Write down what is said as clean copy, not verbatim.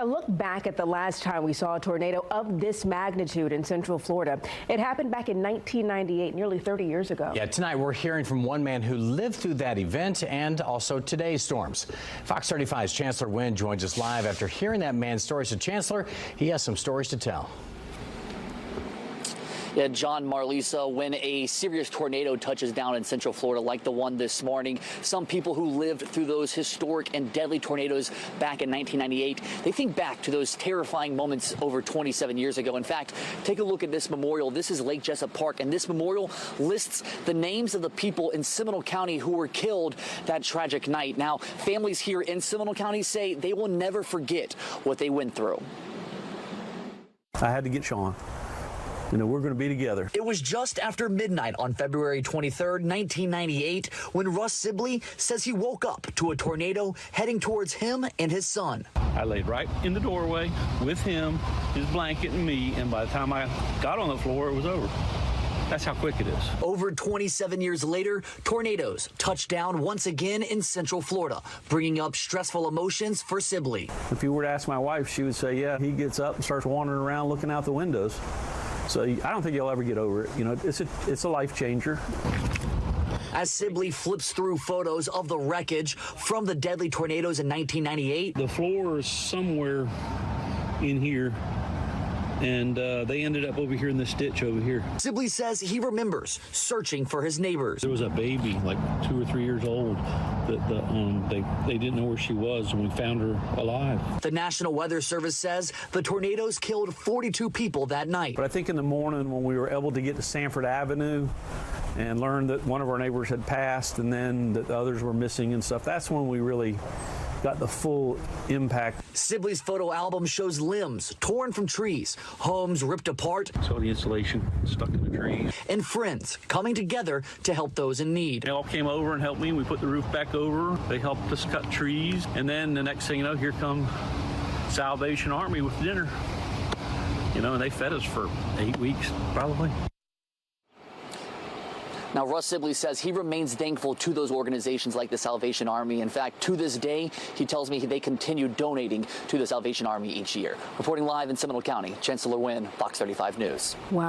A look back at the last time we saw a tornado of this magnitude in Central Florida. It happened back in 1998, nearly 30 years ago. Yeah, tonight we're hearing from one man who lived through that event and also today's storms. Fox 35's Chancellor Wynn joins us live after hearing that man's story. So, Chancellor, he has some stories to tell. Yeah, John Marlisa, when a serious tornado touches down in Central Florida like the one this morning, some people who lived through those historic and deadly tornadoes back in 1998, they think back to those terrifying moments over 27 years ago. In fact, take a look at this memorial. This is Lake Jessup Park, and this memorial lists the names of the people in Seminole County who were killed that tragic night. Now, families here in Seminole County say they will never forget what they went through. I had to get Sean. You know, we're going to be together. It was just after midnight on February 23rd, 1998, when Russ Sibley says he woke up to a tornado heading towards him and his son. I laid right in the doorway with him, his blanket, and me, and by the time I got on the floor, it was over. That's how quick it is. Over 27 years later, tornadoes touched down once again in Central Florida, bringing up stressful emotions for Sibley. If you were to ask my wife, she would say, yeah, he gets up and starts wandering around looking out the windows. So I don't think you'll ever get over it. You know, it's a life changer. As Sibley flips through photos of the wreckage from the deadly tornadoes in 1998. The floor is somewhere in here, and they ended up over here in this ditch over here. Sibley says he remembers searching for his neighbors. There was a baby, like 2 or 3 years old, that they didn't know where she was, and we found her alive. The National Weather Service says the tornadoes killed 42 people that night. But I think in the morning when we were able to get to Sanford Avenue and learn that one of our neighbors had passed and then that the others were missing and stuff, that's when we really got the full impact. Sibley's photo album shows limbs torn from trees, homes ripped apart. So the insulation stuck in the trees. And friends coming together to help those in need. They all came over and helped me. We put the roof back over. They helped us cut trees. And then the next thing you know, here come Salvation Army with dinner. You know, and they fed us for 8 weeks, probably. Now, Russ Sibley says he remains thankful to those organizations like the Salvation Army. In fact, to this day, he tells me they continue donating to the Salvation Army each year. Reporting live in Seminole County, Chancellor Wynn, Fox 35 News. Wow.